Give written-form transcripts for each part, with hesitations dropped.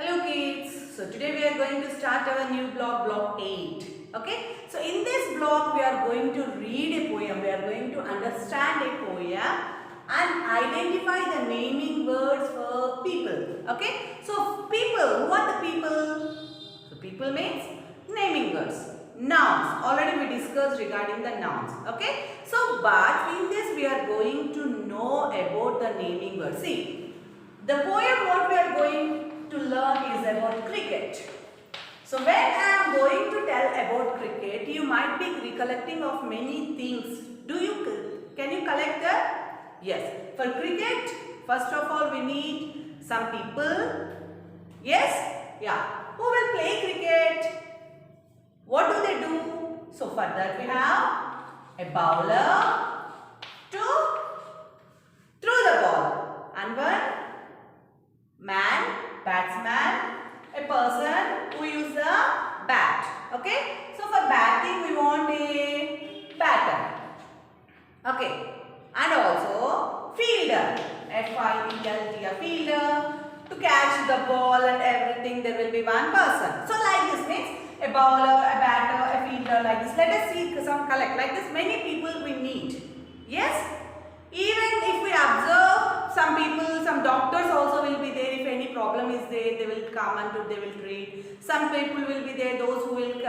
Hello kids, so today we are going to start our new block 8. Okay, so in this block we are going to read a poem, we are going to understand a poem and identify the naming words for people. Okay, so people, who are the people? So people means naming words. Nouns, already we discussed regarding the nouns. Okay, so but in this we are going to know about the naming words. See, the poem what we are going to learn is about cricket. So when I am going to tell about cricket, you might be recollecting of many things. Can you collect that? Yes. For cricket, first of all we need some people. Yes? Yeah. Who will play cricket? What do they do? So for that we have a bowler to throw the ball and one man, batsman, a person who use the bat. Okay. So for batting we want a batter. Okay. And also fielder. F-I-E-L-D, a fielder. To catch the ball and everything there will be one person. So like this means a bowler, a batter, a fielder like this. Let us see some collect. Like this many people we need. Yes. Even if we observe some people, some doctors also will be there. If any problem is there, they will come and they will treat. Some people will be there, those who will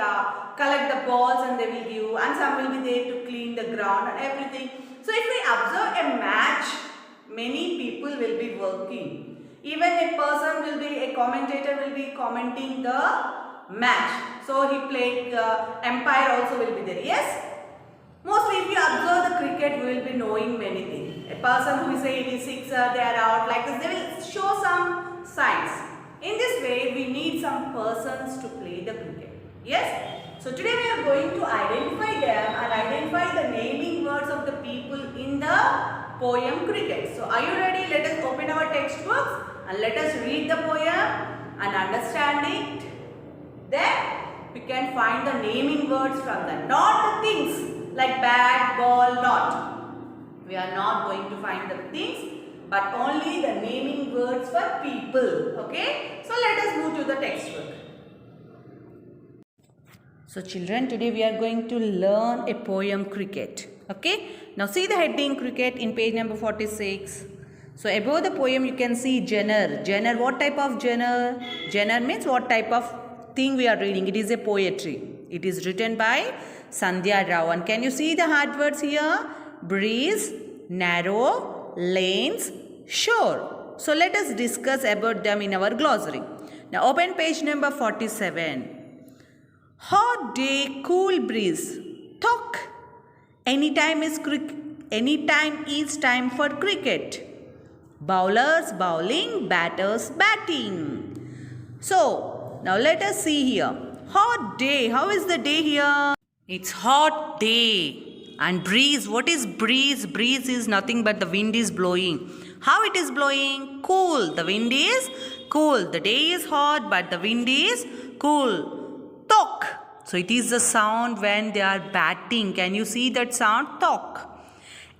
collect the balls and they will give. And some will be there to clean the ground and everything. So if we observe a match, many people will be working. Even a person will be, a commentator will be commenting the match. So he played, umpire also will be there. Yes? Mostly if you observe the cricket, we will be knowing many things. A person who say it is sixer, they are out like this, they will show some signs. In this way, we need some persons to play the cricket. Yes? So today we are going to identify them and identify the naming words of the people in the poem cricket. So are you ready? Let us open our textbooks and let us read the poem and understand it. Then we can find the naming words from them, not the things. Like bat, ball, not. We are not going to find the things, but only the naming words for people. Okay? So let us move to the textbook. So children, today we are going to learn a poem cricket. Okay? Now see the heading cricket in page number 46. So above the poem you can see genre. Genre, what type of genre? Genre means what type of thing we are reading. It is a poetry. It is written by Sandhya Rao. And can you see the hard words here? Breeze, narrow, lanes, shore. So let us discuss about them in our glossary. Now open page number 47. Hot day, cool breeze. Talk. Anytime is time for cricket. Bowlers bowling, batters batting. So now let us see here. Hot day. How is the day here? It's hot day. And breeze. What is breeze? Breeze is nothing but the wind is blowing. How it is blowing? Cool. The wind is cool. The day is hot but the wind is cool. Talk. So it is the sound when they are batting. Can you see that sound? Talk.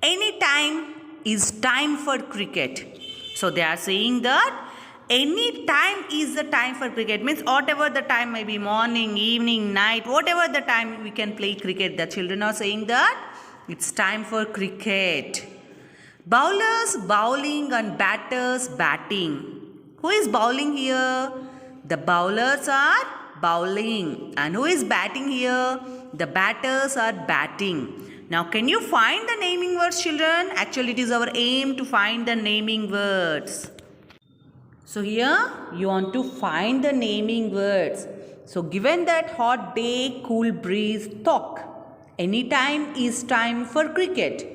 Any time is time for cricket. So they are saying that any time is the time for cricket. Means whatever the time may be, morning, evening, night, whatever the time we can play cricket. The children are saying that it's time for cricket. Bowlers bowling and batters batting. Who is bowling here? The bowlers are bowling. And who is batting here? The batters are batting. Now can you find the naming words, children? Actually it is our aim to find the naming words. So here you want to find the naming words. So given that hot day, cool breeze, talk. Anytime is time for cricket.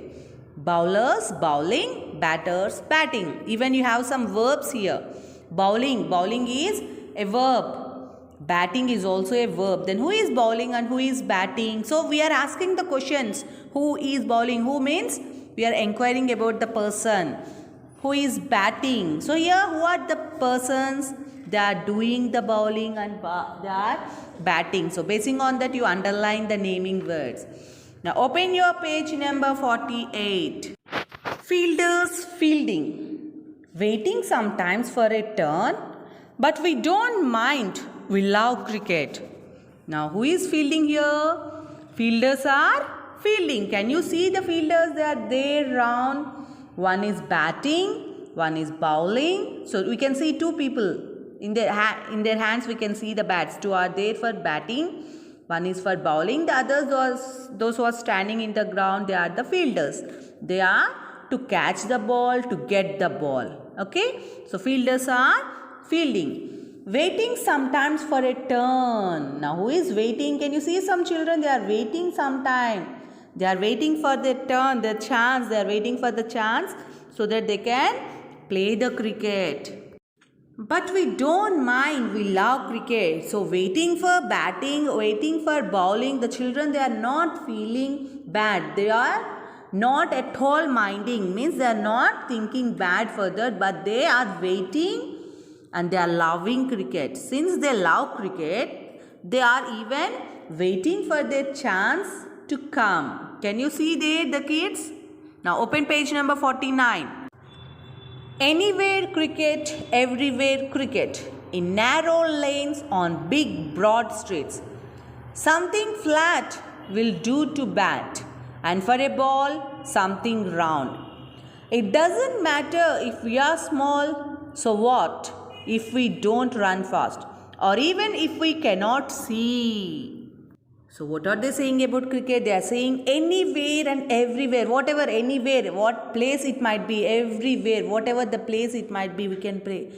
Bowlers bowling, batters batting. Even you have some verbs here. Bowling. Bowling is a verb. Batting is also a verb. Then who is bowling and who is batting? So we are asking the questions. Who is bowling? Who means we are inquiring about the person. Who is batting? So here who are the persons? They are doing the bowling and they are batting. So basing on that you underline the naming words. Now open your page number 48. Fielders fielding. Waiting sometimes for a turn. But we don't mind. We love cricket. Now, who is fielding here? Fielders are fielding. Can you see the fielders? They are there round. One is batting, one is bowling. So, we can see two people. In their hands, we can see the bats. Two are there for batting. One is for bowling. The others, those who are standing in the ground, they are the fielders. They are to catch the ball, to get the ball. Okay? So, fielders are fielding. Waiting sometimes for a turn. Now, who is waiting? Can you see some children? They are waiting sometime. They are waiting for their turn, their chance. They are waiting for the chance so that they can play the cricket. But we don't mind. We love cricket. So, waiting for batting, waiting for bowling, the children, they are not feeling bad. They are not at all minding. Means they are not thinking bad for that, but they are waiting. And they are loving cricket. Since they love cricket, they are even waiting for their chance to come. Can you see there the kids? Now open page number 49. Anywhere cricket, everywhere cricket. In narrow lanes on big broad streets. Something flat will do to bat. And for a ball, something round. It doesn't matter if we are small, so what? If we don't run fast, or even if we cannot see. So what are they saying about cricket? They are saying anywhere and everywhere, whatever, anywhere, what place it might be, everywhere, whatever the place it might be, we can play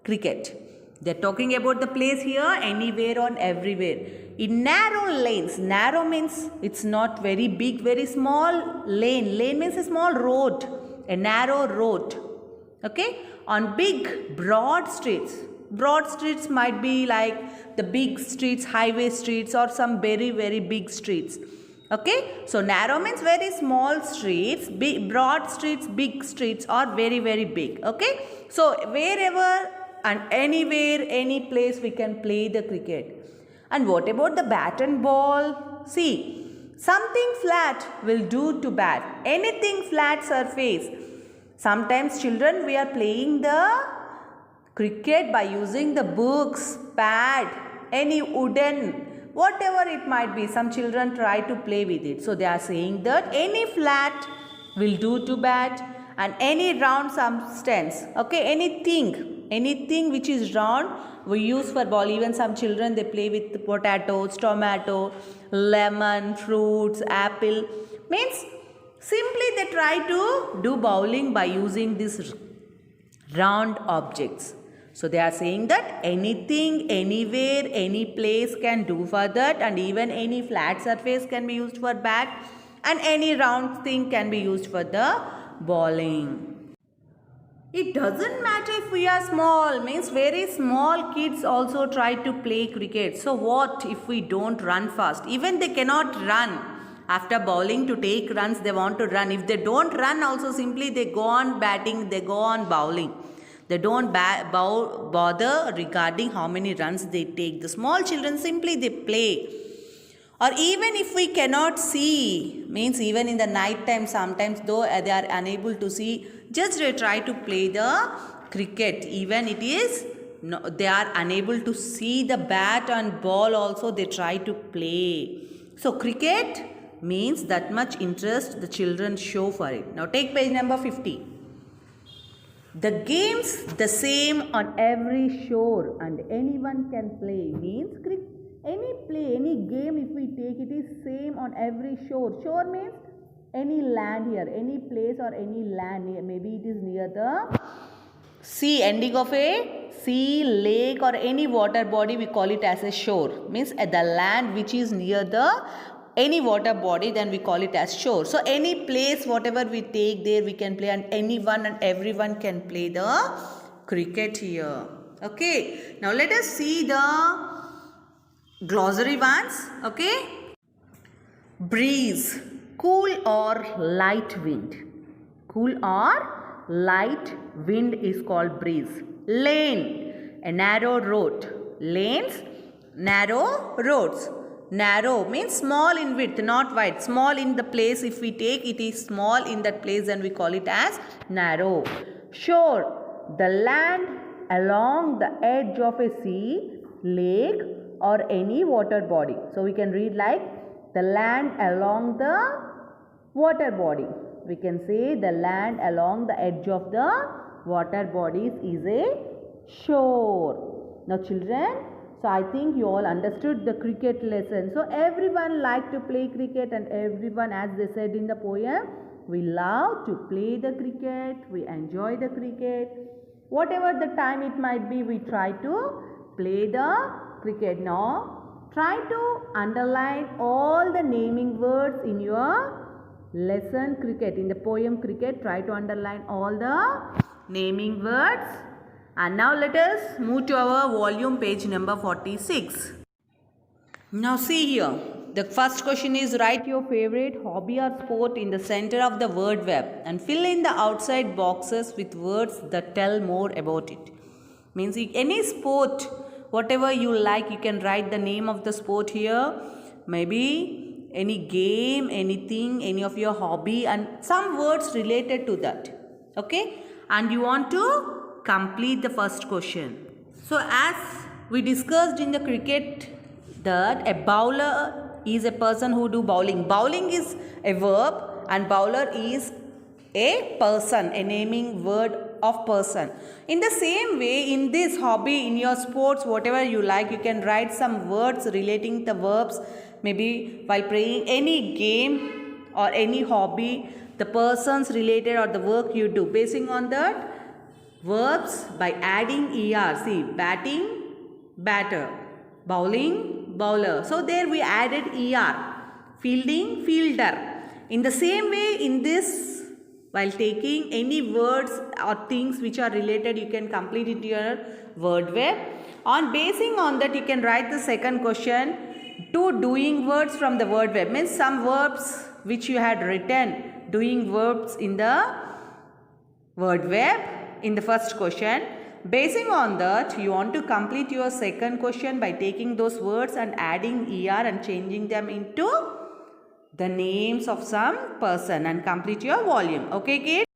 cricket. They are talking about the place here, anywhere or everywhere. In narrow lanes, narrow means it's not very big, very small lane. Lane means a small road, a narrow road. Okay? On big broad streets. Broad streets might be like the big streets, highway streets, or some very, very big streets. Okay? So, narrow means very small streets, big, broad streets, big streets, or very, very big. Okay? So, wherever and anywhere, any place we can play the cricket. And what about the bat and ball? See, something flat will do to bat. Anything flat surface. Sometimes children, we are playing the cricket by using the books, pad, any wooden, whatever it might be. Some children try to play with it. So, they are saying that any flat will do to bat and any round substance, okay, anything which is round we use for ball. Even some children, they play with potatoes, tomato, lemon, fruits, apple. Means simply they try to do bowling by using these round objects. So they are saying that anything, anywhere, any place can do for that, and even any flat surface can be used for bat, and any round thing can be used for the bowling. It doesn't matter if we are small, means very small kids also try to play cricket. So what if we don't run fast? Even they cannot run. After bowling to take runs, they want to run. If they don't run also, simply they go on batting, they go on bowling. They don't bother regarding how many runs they take. The small children, simply they play. Or even if we cannot see, means even in the night time sometimes, though they are unable to see, just they try to play the cricket. Even it is, no, they are unable to see the bat and ball also, they try to play. So cricket means that much interest the children show for it. Now take page number 50. The game's the same on every shore and anyone can play. Means any play, any game if we take, it is same on every shore. Shore means any land here, any place or any land. Maybe it is near the sea, ending of a sea, lake or any water body, we call it as a shore. Means at the land which is near the any water body, then we call it as shore. So any place, whatever we take there, we can play, and anyone and everyone can play the cricket here. Okay. Now let us see the glossary ones. Okay. Breeze, cool or light wind. Cool or light wind is called breeze. Lane, a narrow road. Lanes, narrow roads. Narrow means small in width, not wide. Small in the place, if we take, it is small in that place, then we call it as narrow. Shore, the land along the edge of a sea, lake or any water body. So we can read like the land along the water body. We can say the land along the edge of the water bodies is a shore. Now children, so I think you all understood the cricket lesson. So everyone like to play cricket, and everyone, as they said in the poem, we love to play the cricket, we enjoy the cricket. Whatever the time it might be, we try to play the cricket. Now try to underline all the naming words in your lesson cricket. In the poem cricket, try to underline all the naming words. And now let us move to our volume page number 46. Now see here. The first question is, write your favorite hobby or sport in the center of the word web and fill in the outside boxes with words that tell more about it. Means any sport, whatever you like, you can write the name of the sport here. Maybe any game, anything, any of your hobby, and some words related to that. Okay? And you want to complete the first question. So as we discussed in the cricket, that a bowler is a person who do bowling. Bowling is a verb and bowler is a person, a naming word of person. In the same way, in this hobby, in your sports, whatever you like, you can write some words relating the verbs. Maybe while playing any game or any hobby, the persons related or the work you do. Basing on that, verbs by adding er. See, batting, batter, bowling, bowler. So there we added er. Fielding, fielder. In the same way, in this, while taking any words or things which are related, you can complete it your word web. On basing on that, you can write the second question. Two doing words from the word web. Means some verbs which you had written, doing verbs in the word web in the first question. Basing on that, you want to complete your second question by taking those words and adding er and changing them into the names of some person and complete your volume. Okay, kids?